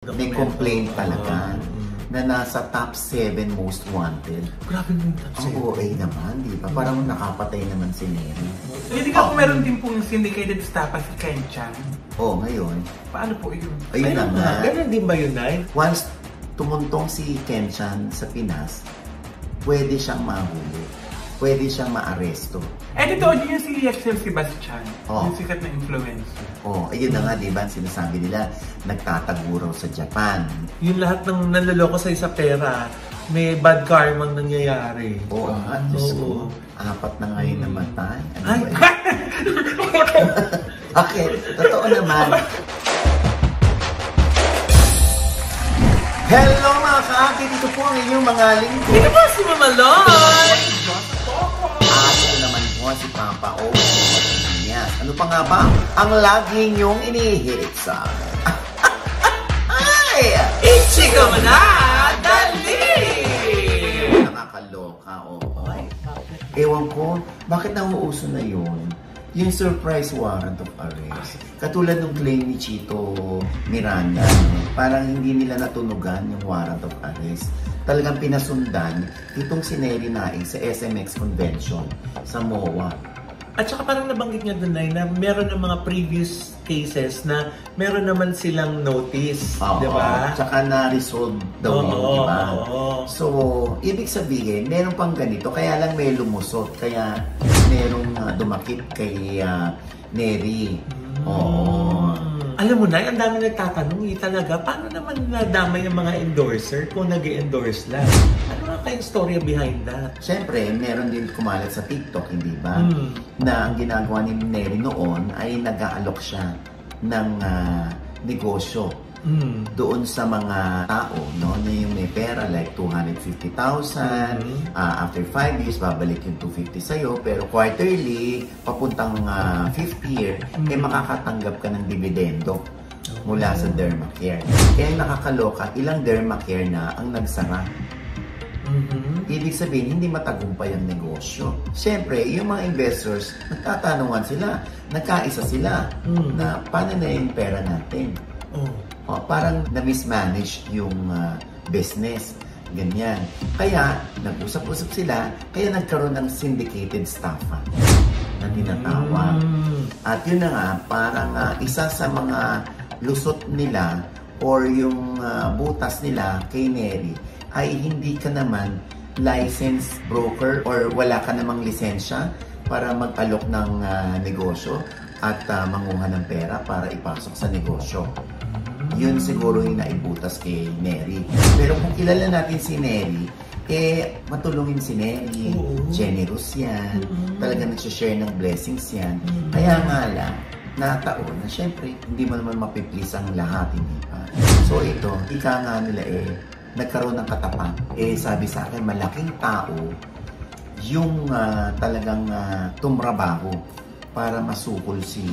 May complaint talaga na nasa top 7 most wanted. Grabe mo yung top 7. Ang OA naman, di ba? Parang nakapatay naman si Neri. Hindi ka po meron din pong syndicated staff si Kenchan. Ngayon. Paano po yun? Ayun na nga. Ganun din ba yun, Nay? Once tumuntong si Kenchan sa Pinas, pwede siyang mahuli. Pwede siyang maaresto. Totoo din yung si Excel Sebastian. Yung sikat na influencer. Ayun na nga, di ba? Sinasabi nila, nagtatago raw sa Japan. Yung lahat ng nanloloko sa isa pera, may bad karma nangyayari. Diyos ko. 4 na ngayon namatay. Ano Ay! ba okay, totoo naman. Hello mga ka-ate! Dito po ang inyong mga lingkod. Dito po si Mama Loy! Ito naman po si Papa O. Ano pa nga ba ang lagi niyong inihirit sa akin? Ay! Ichigo mo na! Dali! Nakakaloka, Ewan ko, bakit nauuso na yun? Yung surprise warrant of arrest. Katulad ng claim ni Chito Miranda, parang hindi nila natunugan yung warrant of arrest. Talagang pinasundan itong si Neri Naing sa SMX Convention sa MOA. At saka parang nabanggit niya doon na meron ng mga previous cases na meron naman silang notice, di ba? At saka na-resolve daw yun, di ba? So, ibig sabihin, meron pang ganito, kaya lang may lumusot, kaya merong dumakit kay Neri. Alam mo na, ang dami nagtatanong talaga, paano naman nadamay ng mga endorser kung nag-endorse lang? Ano nga kayong story behind that? Siyempre, meron din kumalat sa TikTok, hindi ba? Na ang ginagawa ni Neri noon ay nag-aalok siya ng negosyo doon sa mga tao, no? Na yung may pera like 250,000, after 5 years, babalik yung 250 sa'yo, pero quarterly, papuntang 5th year, makakatanggap ka ng dividendo mula sa Dermacare. Kaya nakakaloka, ilang Dermacare na ang nagsara. Ibig sabihin, hindi matagumpay ang negosyo. Siyempre, yung mga investors, nagtatanungan sila, nagkaisa sila, na paano na yung pera natin? Parang na-mismanage yung business. Ganyan. Kaya, nag-usap-usap sila, kaya nagkaroon ng syndicated staff na tinatawag. At yun na nga, parang isa sa mga lusot nila or yung butas nila kay Neri ay hindi ka naman licensed broker or wala ka namang lisensya para mag-alok ng negosyo at manguha ng pera para ipasok sa negosyo. Yun siguro yung naibutas kay Neri. Pero kung kilala natin si Neri, matulungin si Neri, generous yan, talaga nagsishare ng blessings yan. Kaya nga lang, nataon na syempre, hindi mo naman mapiplease ang lahat, hindi pa. So ito, ika nga nila nagkaroon ng katapat. Sabi sa akin, malaking tao yung talagang tumrabaho para masukol si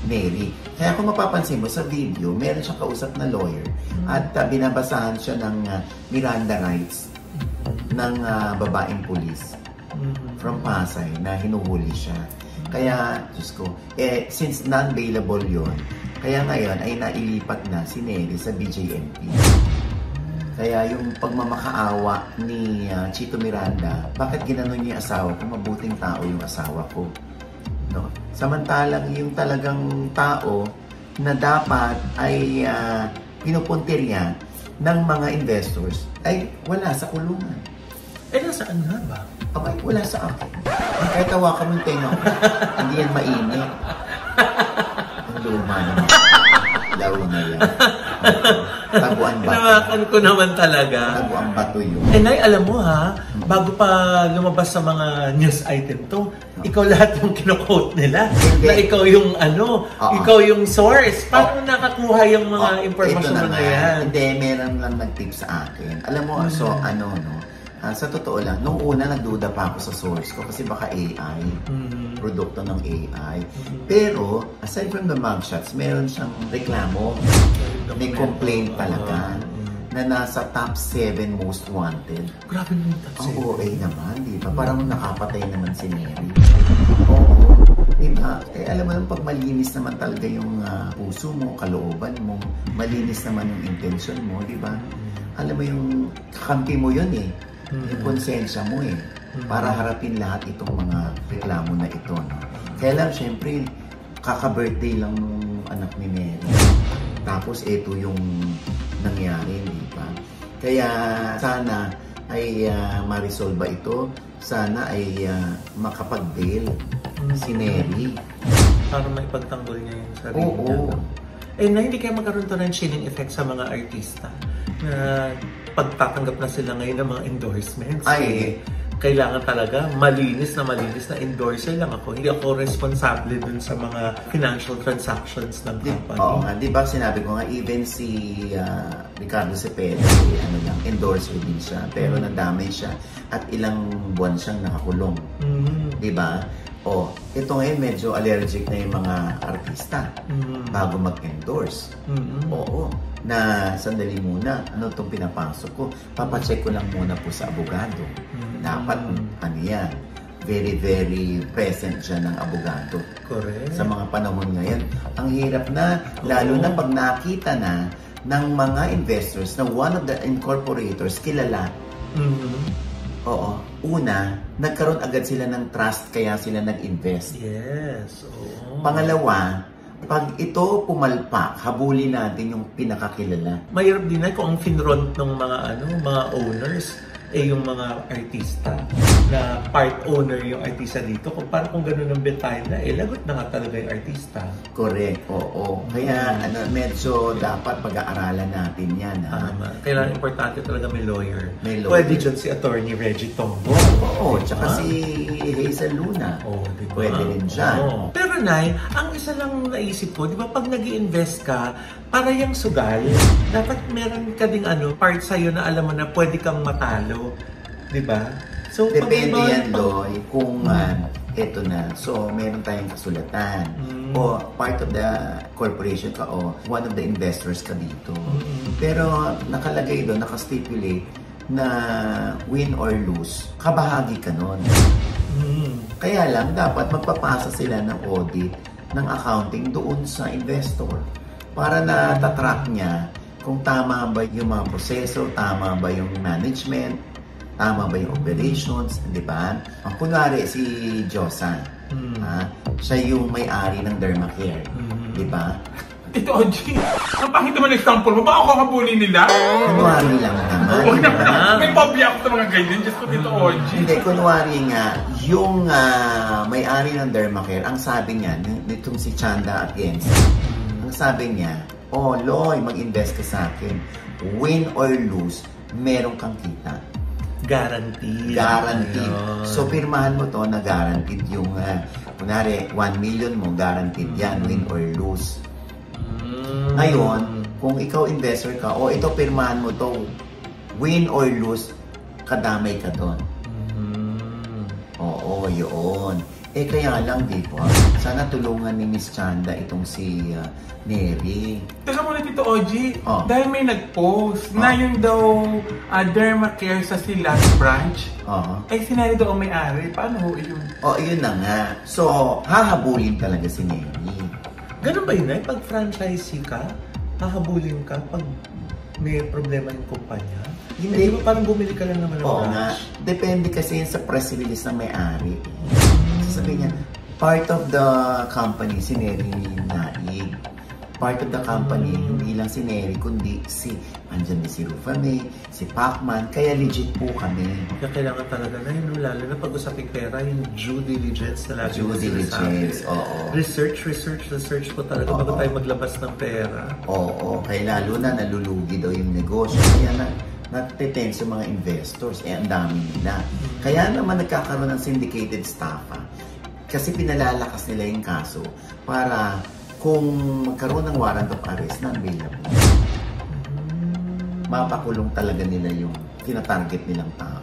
Neri. Kaya kung mapapansin mo sa video, meron siyang kausap na lawyer at binabasahan siya ng Miranda rights ng babaeng pulis from Pasay na hinuhuli siya. Kaya, Diyos ko, since non-bailable yun, kaya ngayon ay nailipat na si Neri sa BJMP. Kaya yung pagmamakaawa ni Chito Miranda, bakit ginanon niya yung asawa ko? Mabuting tao yung asawa ko. No? Samantalang yung talagang tao na dapat ay pinupuntirya ng mga investors ay wala sa kulungan. Nasaan nga ba? Abay, wala sa akin. Kahit tawakan mo yung tenga ko, hindi yan mainit. Ang luma naman. Laro na yan. Taguan bato. Tinawakan ko naman talaga. Taguan bato yun. Nay, alam mo bago pa lumabas sa mga news item to, ikaw lahat yung kino-quote nila. Na ikaw yung ikaw yung source. Paano nakakuha yung mga impormasyon mo na yan? Hindi, meron lang nag-tip sa akin. Alam mo, sa totoo lang, nung una nagduda pa ako sa source ko kasi baka AI, produkto ng AI. Pero, aside from the mugshots, meron siyang reklamo. May complaint talaga na nasa top 7 most wanted. Grabe mo yung top 7. Ang OA naman, di ba? Parang nakapatay naman si Neri. Diba? Alam mo naman, pag malinis naman talaga yung puso mo, kalooban mo, malinis naman yung intention mo, diba? Alam mo yung kakampi mo yun eh. Yung konsensya mo eh. Para harapin lahat itong mga reklamo na ito. No? Kaya lang, syempre, kaka-birthday lang nung anak ni Mary. Tapos, ito yung nangyari, diba? Kaya, sana ay ma-resolve ito. Sana ay makapag-bail si Mary. Para may pagtanggol niya yung sarili niya. Na hindi kaya magkaroon to ng chilling effect sa mga artista na pagtatanggap na sila ngayon ng mga endorsements. Kailangan talaga malinis na endorser lang ako. Hindi ako responsable dun sa mga financial transactions ng company. Oo nga, di ba sinabi ko nga, even si Ricardo Cepeda, endorser din siya. Pero nadamay siya at ilang buwan siyang nakakulong. Di ba? Ito ngayon medyo allergic na yung mga artista bago mag-endorse. Oo. Na sandali muna, ano itong pinapasok ko? Papacheck ko lang muna po sa abogado. Dapat, yan, very, very present siya ng abogado. Correct. Sa mga panahon ngayon. Ang hirap na, lalo na pag nakita na ng mga investors na one of the incorporators kilala. Oo. Una, nagkaroon agad sila ng trust kaya sila nag-invest. Yes. Pangalawa, pag ito pumalpak, habulin natin yung pinakakilala. Mahirap din kung ang finront ng mga owners yung mga artista na part owner yung artista dito. Kung gano'n ang betay na, lagot na nga talaga yung artista. Correct, oo. Kaya medyo dapat pag-aaralan natin yan. Kailangan importante talaga may lawyer. Pwede dyan si Attorney Reggie Tombo. Oo, tsaka si Hazel Luna. Diba? Pwede rin dyan. Pero Nay, ang isa lang naisip ko, di ba pag nag-i-invest ka, para yung sugal, dapat meron ka ding part sa'yo na alam mo na pwede kang matalo. Diba? So, depende yan, Loy, kung eto na. So, meron tayong kasulatan. O part of the corporation ka o one of the investors ka dito. Pero nakalagay doon, nakastipulate na win or lose, kabahagi ka nun. Kaya lang, dapat magpapasa sila ng audit, ng accounting doon sa investor. Para na tatrack niya kung tama ba yung mga proseso, tama ba yung management, tama ba yung operations, di ba? Kunwari si Josan, siya yung may-ari ng Dermacare, di ba? Ito, OG, ang pangit naman example mo, ba ako kakabuli nila? Kunwari lang naman. May phobia ako sa mga ganyan, just ko dito, OG. Hindi, kunwari nga, yung may-ari ng Dermacare, ang sabi niya, nitong si Chanda Atienza, ang sabi niya, Loy, mag-invest ka sa akin. Win or lose, meron kang kita. Guaranteed. So, pirmahan mo to na guaranteed yung, kunwari, 1 million mo, guaranteed yan, win or lose. Ngayon, kung ikaw investor ka, ito pirmahan mo to, win or lose, kadamay ka doon. Oo, yun. Kaya lang, di ba? Sana tulungan ni Miss Chanda itong si Mary. Teka muna dito, OG. Dahil may nag-post na yung daw Dermacare sa Silas branch. Sinari daw ang may-ari. Paano ho yun? Yun na nga. So, hahabulin talaga si Mary. Ganun ba yun? Pag franchisee ka, hahabulin ka pag may problema yung kumpanya? Hindi ba parang bumili ka lang naman ng branch? Nga. Depende kasi sa press release ng may-ari. Sabi niya, part of the company, si Neri Naig. Part of the company, hindi lang si Neri, kundi andyan din si Rufa May, si Pacman, kaya legit po kami. Kaya kailangan talaga na yun, lalo na pag-usaping pera, yung due diligence na lagi due diligence, oo. Research po talaga bago tayo maglabas ng pera. Oo, kaya lalo na nalulugi daw yung negosyo. Kaya natitense yung mga investors, ang dami nila. Kaya naman nagkakaroon ng syndicated staff, kasi pinalalakas nila yung kaso para kung magkaroon ng warrant of arrest na available, mapakulong talaga nila yung tinatarget nilang tao.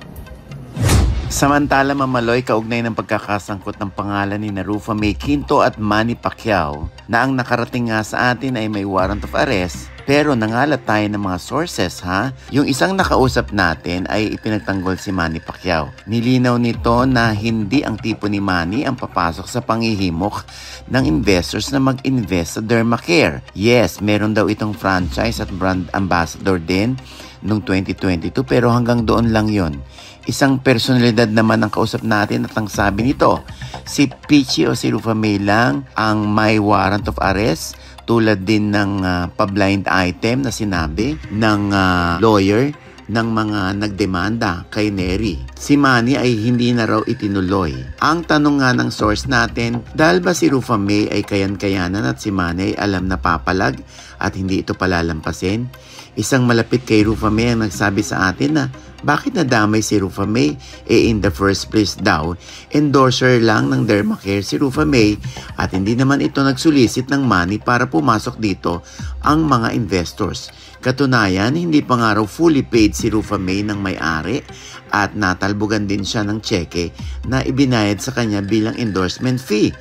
Samantala, Mamaloy, kaugnay ng pagkakasangkot ng pangalan ni Rufa Mae Quinto at Manny Pacquiao na ang nakarating nga sa atin ay may warrant of arrest, pero nangalat tayo ng mga sources, ha? Yung isang nakausap natin ay ipinagtanggol si Manny Pacquiao. Nilinaw nito na hindi ang tipo ni Manny ang papasok sa pangihimok ng investors na mag-invest sa Dermacare. Yes, meron daw itong franchise at brand ambassador din noong 2022, pero hanggang doon lang yon. Isang personalidad naman ang kausap natin at ang sabi nito, si Peachy o si Rufa Mae lang ang may warrant of arrest, tulad din ng pa-blind item na sinabi ng lawyer ng mga nagdemanda kay Neri. Si Manny ay hindi na raw itinuloy. Ang tanong nga ng source natin, dahil ba si Rufa Mae ay kayan-kayanan at si Manny ay alam na papalag at hindi ito palalampasin? Isang malapit kay Rufa Mae ang nagsabi sa atin na bakit nadamay si Rufa Mae? In the first place daw, endorser lang ng Dermacare si Rufa Mae at hindi naman ito nagsulisit ng money para pumasok dito ang mga investors. Katunayan, hindi pa nga raw fully paid si Rufa Mae ng may-ari at natalbogan din siya ng tseke na ibinayad sa kanya bilang endorsement fee.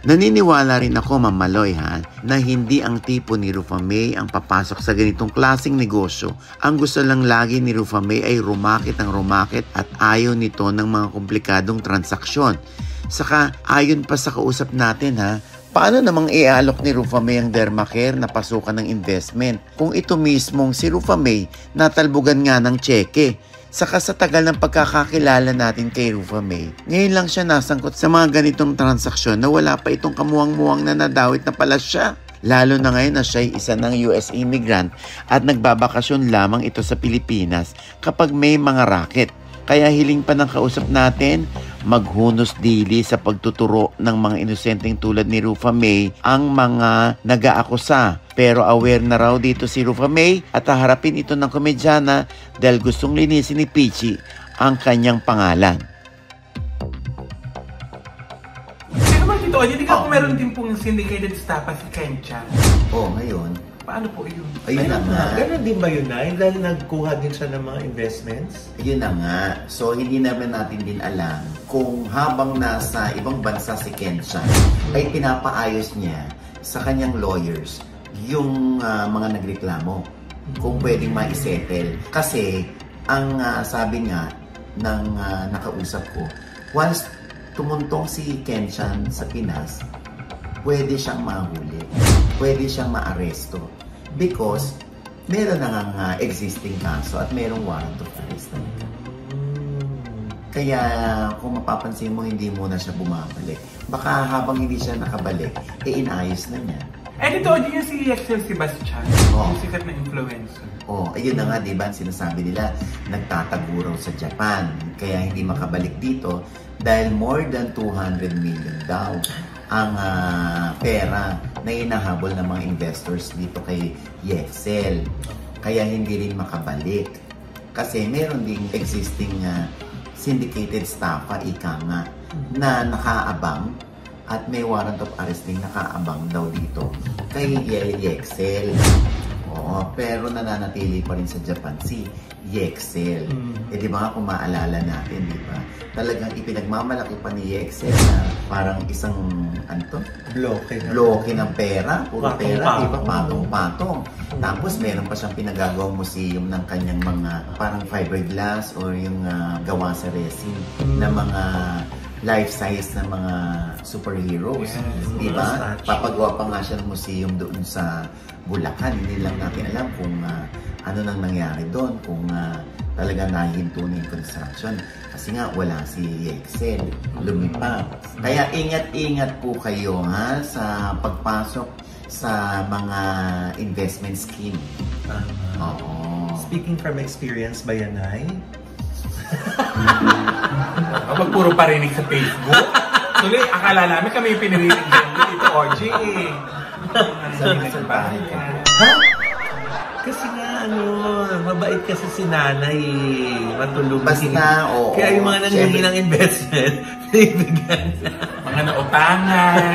Naniniwala rin ako, Mamaloy, na hindi ang tipo ni Rufa Mae ang papasok sa ganitong klaseng negosyo. Ang gusto lang lagi ni Rufa Mae ay rumakit ang rumakit at ayaw nito ng mga komplikadong transaksyon. Saka ayon pa sa kausap natin, paano namang ialok ni Rufa Mae ang Dermacare na pasukan ng investment kung ito mismong si Rufa Mae natalbogan nga ng tseke? Saka sa tagal ng pagkakakilala natin kay Rufa Mae, ngayon lang siya nasangkot sa mga ganitong transaksyon na wala pa itong kamuwang-muwang na nadawit na pala siya. Lalo na ngayon na siya ay isa ng US immigrant at nagbabakasyon lamang ito sa Pilipinas kapag may mga racket. Kaya hiling pa ng kausap natin, maghunos dili sa pagtuturo ng mga inosenteng tulad ni Rufa Mae ang mga nag-aakusa. Pero aware na raw dito si Rufa Mae at haharapin ito ng komedyana dahil gustong linisin ni Peachy ang kanyang pangalan. Pero naman dito, hindi ka meron din pong syndicated staff si Kencha. Ngayon. Paano po yun? Ayun na nga. Ganun din ba yun, Nay? Dahil nagkuha din siya ng mga investments? Ayun na nga. So, hindi naman natin din alam kung habang nasa ibang bansa si Kencha ay pinapaayos niya sa kanyang lawyers yung mga nagreklamo kung pwedeng ma-settle. Kasi, ang sabi nga ng nakausap ko, once tumuntong si Kencha sa Pinas, pwede siyang mahuli, pwede siyang maaresto because meron na nga existing kaso at merong warrant of arrest na ito. Kaya kung mapapansin mo, hindi muna siya bumabalik. Baka habang hindi siya nakabalik, inayos na niya. Dito, yun si Excel Sebastian, yung sikat na influencer. Ayun na nga, diba? Sinasabi nila, nagtatago raw sa Japan. Kaya hindi makabalik dito dahil more than 200 million daw ang pera na inahabol ng mga investors dito kay Yexel. Kaya hindi rin makabalik. Kasi meron ding existing syndicated staff, ika nga, na nakaabang at may warrant of arrest din nakaabang daw dito kay Yexel. Pero nananatili pa rin sa Japan si Yexel. Di ba kung maalala natin, di ba? Talagang ipinagmamalaki pa ni Yexel na parang isang bloke ng pera, puro pera, di ba? Patong-patong. Tapos meron pa siyang pinagagawang museum ng kanyang mga parang fiberglass or yung gawa sa resin na mga life-size na mga superheroes. Di ba? Papagawa pa nga siya ng museum doon sa Bulacan. Hindi lang natin alam kung ano nang nangyari doon, kung talaga nahinto na yung construction. Kasi nga wala si Yexel, lumipad. Kaya ingat-ingat po kayo sa pagpasok sa mga investment scheme. Speaking from experience ba yan, Nay? Kapag puro parinig sa Facebook. Tuloy, akala namin kami yung pinarinig dito, OG. Kasi nga, mabait kasi si nanay, matulog. Basta, kaya yung mga nangyayari ng investment, ibigyan na. Mga nautangan.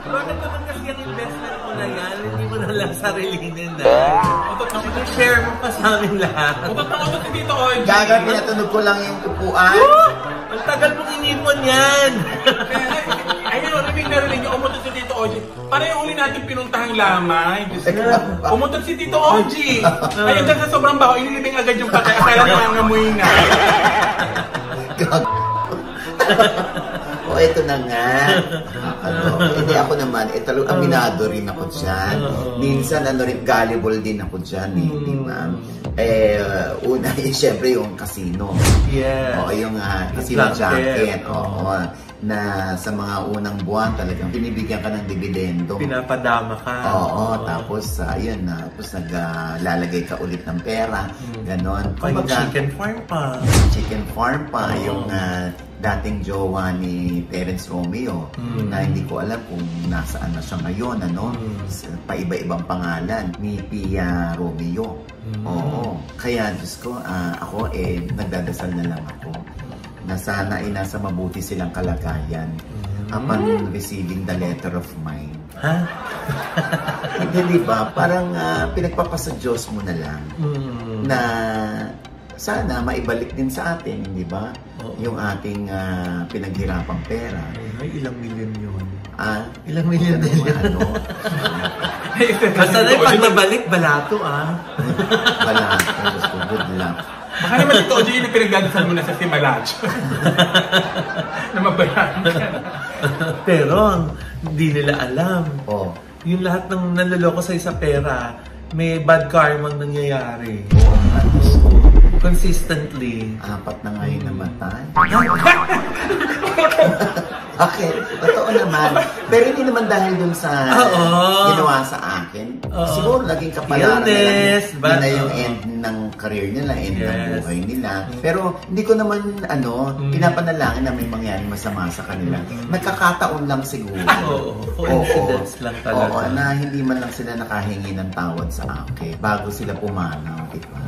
Bakit naman kasi yung investment mo na yan, hindi mo na lang sarilinin na? Share mo pa sa amin lahat. Utot na utot si Tito Oji. Gaga, pinatunog ko lang yung upuan. Ang tagal mong inipon yan. Ayun, narinig niyo, umutot si Tito Oji. Para yung uli natin pinuntahang lamay. Umutot si Tito Oji. Ayun, dahil sa sobrang baho, inilibing agad yung patay. Akala niya ang amoy na. O, ito na nga. Hindi ako naman, aminado rin ako dyan. Minsan, rin, gullible din ako dyan, di ba? Una, syempre yung casino. Yes. O, yung casino junket. Oo. Na sa mga unang buwan talagang binibigyan ka ng dividendo. Pinapadama ka. Oo. Tapos, ayun na. Tapos naglalagay ka ulit ng pera. Ganon. Chicken farm pa. Chicken farm pa. Yung dating jowa ni Terence Romeo na hindi ko alam kung nasaan na siya ngayon, paiba-ibang pangalan ni Pia Romeo. Oo. Kaya Diyos ko, ako nagdadasal na lang ako na sana ay nasa mabuti silang kalagayan upon receiving the letter of mine. Ha? Hindi ba? Parang pinagpapasa Diyos mo na lang na sana maibalik din sa atin, hindi ba? Yung ating pinaghirapang pera. Ay, ilang milyon yun? Ilang milyon din yun? Basta na yung pag nabalik, balato Balato. Gusto, good luck. Baka naman ito, Oji, yung pinagdadasal mo na sa Simalach. Na mabayaran ka. Pero, hindi nila alam. Yung lahat ng nanloloko sa pera, may bad karma ang nangyayari. Consistently. 4 na ngayon namatay. Okay, totoo naman. Pero hindi naman dahil dun sa ginawa sa akin. Siguro naging kapalaran nila. Yun na yung end ng career nila, end ng buhay nila. Pero hindi ko naman, pinapanalangin na may mangyari masama sa kanila. Nagkakataon lang siguro. Coincidence lang talaga. Oo, na hindi man lang sila nakahingi ng tawad sa akin bago sila pumanaw, diba?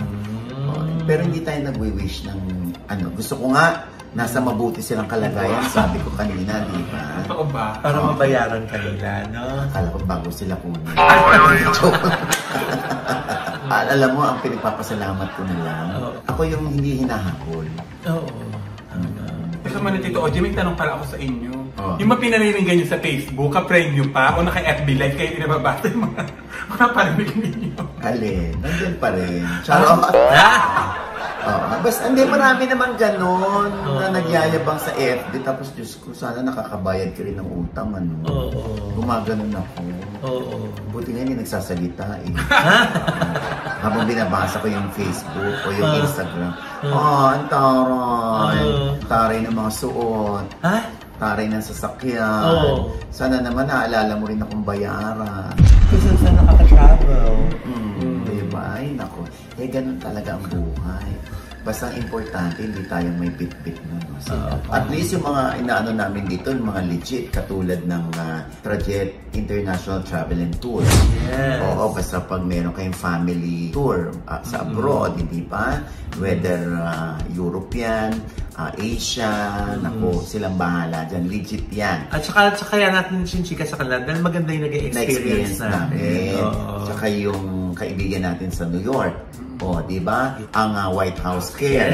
Pero hindi tayo nagwi-wish ng gusto ko nga nasa mabuti silang kalagayan, sabi ko kanina, di ba? Totoo ba? Para mabayaran kanila, no? Akala ko bago sila kunin. Alam mo, ang pinagpapasalamat ko na lang, ako yung hindi hinahabol. Kasi man Tito Oji, may tanong pala ako sa inyo. Yung mapinaniringgan nyo sa Facebook, ka-friend nyo pa, o naka-FB Live kayo inababasa yung mga parinig ninyo. Alin, nandun pa rin. Basta hindi, marami naman ganon na nagyayabang sa FB. Tapos Diyos ko, sana nakakabayad ka rin ng utang, Gumaganon ako. Buti nga hindi nagsasalita habang binabasa ko yung Facebook o yung Instagram. Ang taray. Taray ng mga suot. Taray ng sasakyan. Sana naman naalala mo rin akong bayaran. Kasi saan nakaka-travel. Diba? Ay, naku. Ganun talaga ang buhay. Basta importante, hindi tayo may bit-bit na. At least yung mga inaano namin dito, yung mga legit, katulad ng Trajet International Travel and Tour. Yes. Oo, basta pag meron kayong family tour sa abroad, hindi ba? Whether European, Asia, naku, silang bahala dyan. Legit yan. At saka yan natin sinchika sa kanila dahil maganda yung nag-experience namin. Tsaka yung kaibigan natin sa New York. Di ba? Ang White House Care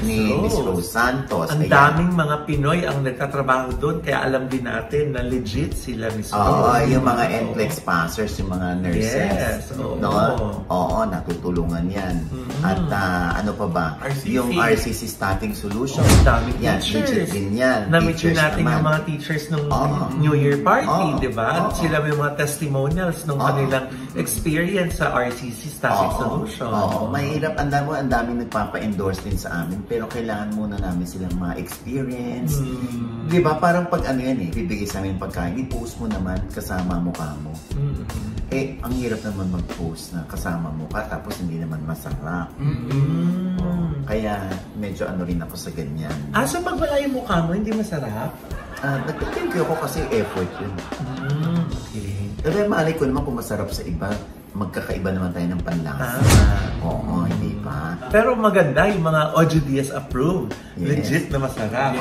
ni Miss Rose Santos. Ang daming mga Pinoy ang nagtatrabaho doon, kaya alam din natin na legit sila, Miss Rose. Yung mga NCLEX passers, yung mga nurses. Yes. Natutulungan yan. At ano pa ba? RCC. Yung RCC Staffing Solution. Daming yan, teachers. legit din yan. Na-meet natin yung mga teachers ng New Year party, di ba? Sila may mga testimonials ng kanilang experience sa RCC Staffing Solution. Mahirap, ang daming nagpapa-endorse din sa amin, pero kailangan muna namin silang ma-experience. Di ba? Parang pag bibigay sa amin pagkain, i-post mo naman kasama mukha mo. Ang hirap naman mag-post na kasama mukha, tapos hindi naman masarap. Kaya medyo rin ako sa ganyan. So pag wala yung mukha mo, hindi masarap? Nag-thank you ako kasi effort yun. Okay. Pero malay ko naman kung masarap sa iba, magkakaiba naman tayo ng panlasa. Hindi pa. Pero maganda yung mga Oji Diaz approved. Yes. Legit na masarap.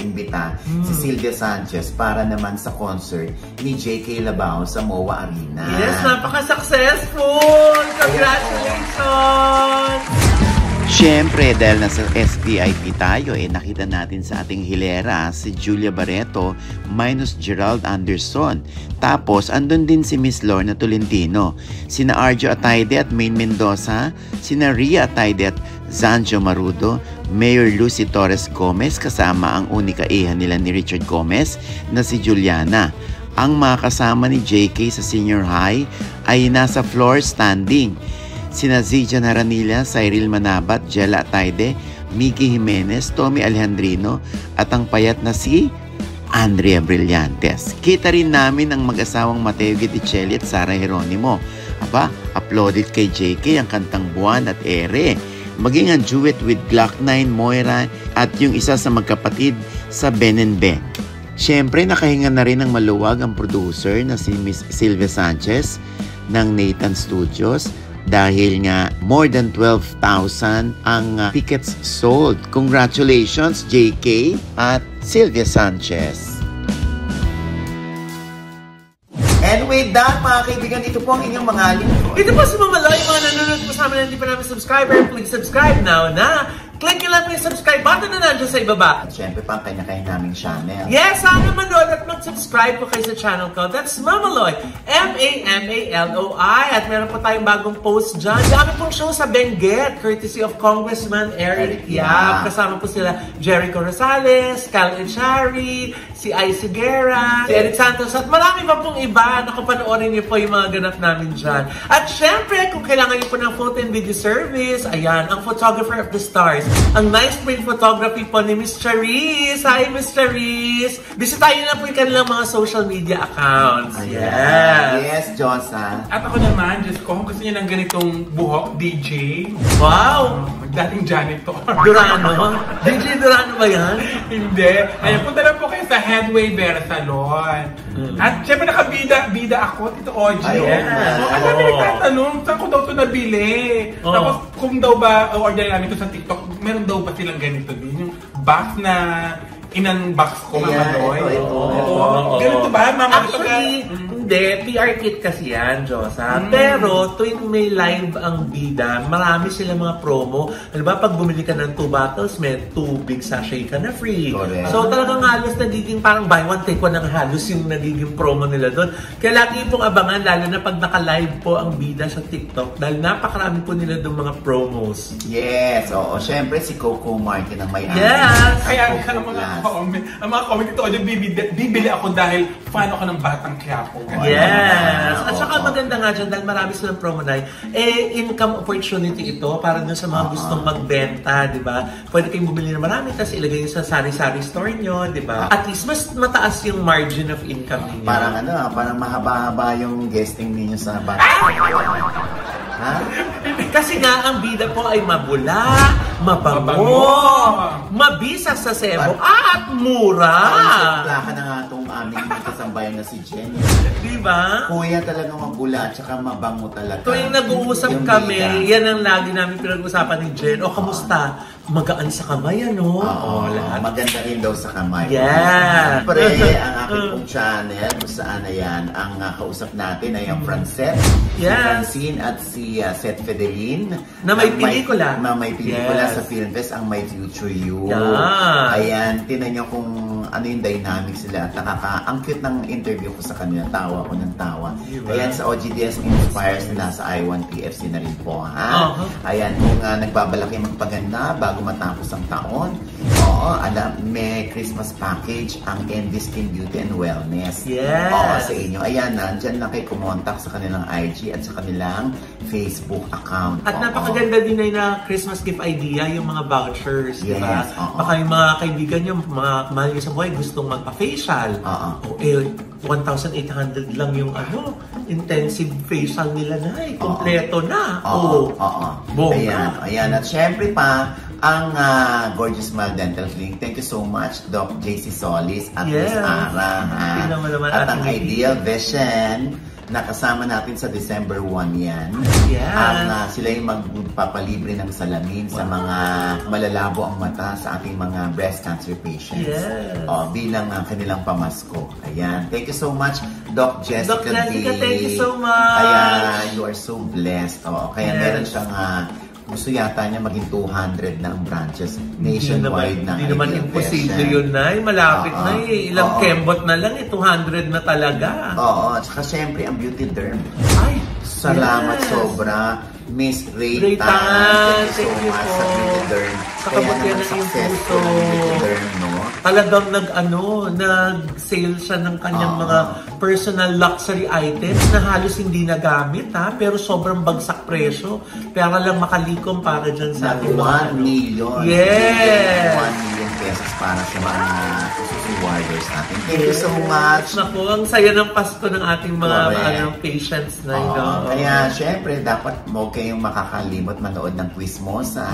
naimbita si Sylvia Sanchez para naman sa concert ni J.K. Labao sa MOA Arena. Yes, napaka-successful! Congratulations! Siyempre, dahil nasa SVIP tayo, nakita natin sa ating hilera si Julia Barreto minus Gerald Anderson. Tapos, andun din si Miss Lorna Tolentino, sina Arjo Atayde at Maine Mendoza, sina Ria Atayde at Zanjo Marudo, Mayor Lucy Torres Gomez kasama ang unika iha nila ni Richard Gomez na si Juliana. Ang mga kasama ni JK sa senior high ay nasa floor standing. Sina Zijan Haranilla, Cyril Manabat, Jella Atayde, Miki Jimenez, Tommy Alejandrino at ang payat na si Andrea Brillantes. Kita rin namin ang mag-asawang Mateo Giticelli at Sara Geronimo. Aba, uploaded kay JK ang kantang Buwan at Ere. Maging ang duet with Glock 9, Moira at yung isa sa magkapatid sa Ben and Ben. Siyempre, nakahinga na rin ng maluwag ang producer na si Miss Sylvia Sanchez ng Nathan Studios dahil nga more than 12,000 ang tickets sold. Congratulations JK at Sylvia Sanchez. And with that, mga kaibigan, ito po ang inyong mga lingkod. Ito po si Mama Loy, mga nanonood po sa amin na hindi pa namin subscriber. Please subscribe now na. Click nyo lang po yung subscribe button na nandiyan sa ibaba. At syempre pa ang kanya-kanya naming channel. Yes, sana manood at mag-subscribe po kayo sa channel ko. That's Mamaloy. M-A-M-A-L-O-I. At meron po tayong bagong post dyan. Dami pong show sa Benguet, courtesy of Congressman Eric Yap. Kasama po sila Jericho Rosales, Cal Echari, si Icy Guerra, si Eric Santos, at marami pa pong iba. Nakapanoorin niyo po yung mga ganap namin dyan. At syempre, kung kailangan niyo po ng photo and video service, ayan, ang photographer of the stars, ang nice print photography po ni Miss Charis. Hi, Miss Charis! Bisitahin na po yung kanilang mga social media accounts. Yes! Yes, Josa. At ako naman, Diyos ko, kung gusto niyo ng ganitong buhok, DJ. Wow! Dating janitor. Durano? DJ Durano ba yan? Hindi. Ayun, punta lang po kayo sa Headway Bear Salon. At syempre nakabida ako, Tito Oji. Yes. Ang dami nagtatanong, saan ko daw ito nabili? Tapos kung daw ba, order namin ito sa TikTok, meron daw ba silang ganito din? Yung box na in-unbox ko, Mama Loy. Ganito ba, Mama? Actually, hindi. PR kit kasi yan, Josa. Pero, tuwing may live ang bida, marami sila mga promo. Halimbawa, pag bumili ka ng 2 bottles, may 2 big sachet ka na free. Correct. So, talagang halos nagiging parang buy one, take one ang halos yung nagiging promo nila doon. Kaya lagi pong abangan, lalo na pag naka-live po ang bida sa TikTok, dahil napakarami po nila doon mga promos. Yes, oo. Siyempre, si Coco Martin ang may-ari. Yes! Kaya ang mga comment ito, bibili ako dahil fan ako ng Batang Quiapo. Yes! At saka maganda nga dyan dahil marami silang promo na income opportunity ito para dun sa mga gustong magbenta, di ba? Pwede kayong bumili na marami tapos ilagay nyo sa sari-sari store nyo, di ba? At least mas mataas yung margin of income ninyo. Parang mahaba-haba yung guesting ninyo sa bar. Ha? Kasi nga, ang bida po ay mabula, mabango, mabisa sa sebo, at mura! Plaka na nga itong aming kasambayan na si Jenny. Diba? Kuya talaga mabula, tsaka mabango talaga. Tuwing nag-uusap kami, yan ang lagi namin pinag-usapan ni Jen. O, kamusta? Magaan sa kamay, ano? Lahat. Maganda rin daw sa kamay. Yeah! Siyempre, ang aking pong channel, kung saan na yan, ang kausap natin ay ang Francet, si Francine at si Seth Fedelin. Na may pelikula. Na may pelikula sa Filmfest, ang My Future You. Yeah. Ayan, tinan nyo kung ano yung dynamics sila. Ang cute ng interview ko sa kanila. Tawa ko ng tawa. Diba? Ayan, sa OGDS Inspires na sa I1PFC na rin po, ha? Ayan, kung nagbabalaki magpaganda bago matapos ang taon. Oo, may Christmas package ang Envy Skin Beauty and Wellness. Yes! Oo, sa inyo. Ayan, nandyan lang kayo kumontak sa kanilang IG at sa kanilang Facebook account. At napakaganda din na Christmas gift idea, yung mga vouchers, yes, diba? Baka yung mga kaibigan nyo, mga mahal nyo sa buhay, gustong magpa-facial. 1,800 lang yung intensive facial nila na kompleto na. Ayan. At syempre pa, ang Gorgeous Smile Dental Clinic. Thank you so much, Doc JC Solis at Miss Ara. At ang Ideal Vision nakasama natin sa December 1 yan. Yes. Sila yung magpapalibre ng salamin sa mga malalabo ang mata sa ating mga breast cancer patients. Yes. Bilang kanilang pamasko. Ayan. Thank you so much, Doc Jessica Doc Jessica, thank you so much. Kaya you are so blessed. Kaya meron siyang gusto yata niya maging 200 na ang branches nationwide na. Hindi naman imposible yun, Nay. Malapit na eh. Ilang kembot na lang eh. 200 na talaga. Oo. At saka syempre, ang Beauty Derm. Ay, salamat sobra. Miss Raytan. Thank you so much sa Beauty Derm. Kakabutihan na yung puso. Beauty Derm, no? Talagang nag-sale siya ng kanyang mga personal luxury items na halos hindi nagamit, pero sobrang bagsak presyo. Pero lang makalikom para dyan sa ating 1 million. Yes! 1 million pesos para sa mga warriors natin. Thank you so much. Naku, ang saya ng Pasko ng ating mga patients na Kaya syempre, dapat mo kayong makakalimot manood ng Quizmosa.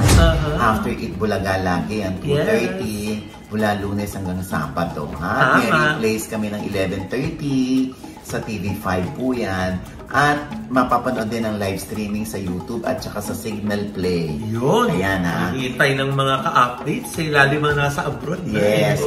After Eat Bulaga lagi, ang 2:30. Mula Lunes hanggang Sabado, ha? May replays kami ng 11:30 sa TV5 po yan. At mapapanood din ang live streaming sa YouTube at saka sa Signal Play. Yun. Ayan, ha? Hihintay ng mga ka-updates sa ilalim mga nasa abroad. Yes.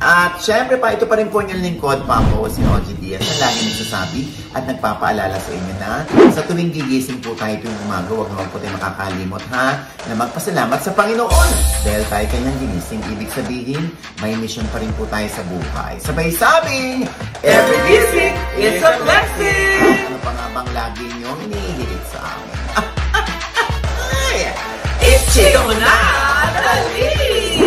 At syempre ito pa rin po yung lingkod, Papo, si OG Diaz, na lagi nagsasabi at nagpapaalala sa inyo na sa tuwing gigising po tayo tuwing umaga, huwag naman po tayo makakalimot, ha? Na magpasalamat sa Panginoon. Dahil tayo kanyang ginising, ibig sabihin, may mission pa rin po tayo sa buhay. Sabay sabing, every gising is a blessing! Ano pa nga bang lagi nyo hinihilit sa amin? Ichiko mo na! Dali!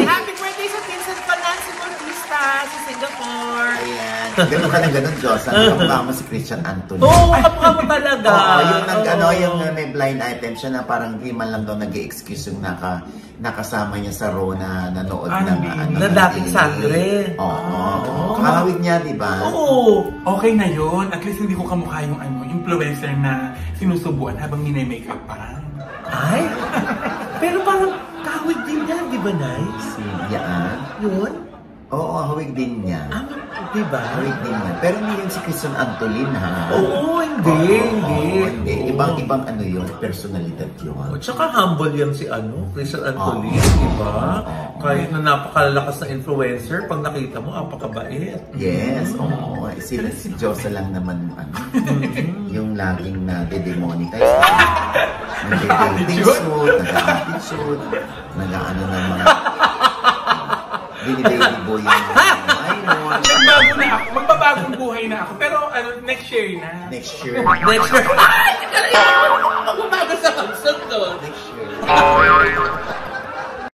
Happy birthday sa Vincent Nancy Bautista sa Singapore! Ayan. Ganun ka na ganun, Diyos. Ang kamukha mo si Christian Anthony. Kamukha mo talaga. Yung may blind item siya na parang di man lang daw nag-excuse yung nakasama niya sa row na nanood ng na dating sangre. Kahawig niya, di ba? Oo. Okay na yun. At least hindi ko kamukha yung influencer na sinusubuan habang minay-makeup pa. Ay? Pero parang kahawig din niya, di ba, Nay? Yan. Yun? Oo, hawig din niya. Di ba? Hawig din niya. Pero hindi yun si Christian Antolin, ha? Oo, hindi. Ibang yun, personalidad yun. Tsaka humble yan si Christian Antolin, di ba? Kahit na napakalakas na influencer, pag nakita mo, apakabait. Yes, oo. Sila si Diyosa lang naman, yung laging na-demonetize. Nag-dating suit, nag-attitude, nag-ano ng mga... Bini-baby boy yung Nagbago na ako. Magbabagong buhay na ako. Pero next year na. Next year. Next year. Ay! Magbabago sa concert doon. Next year.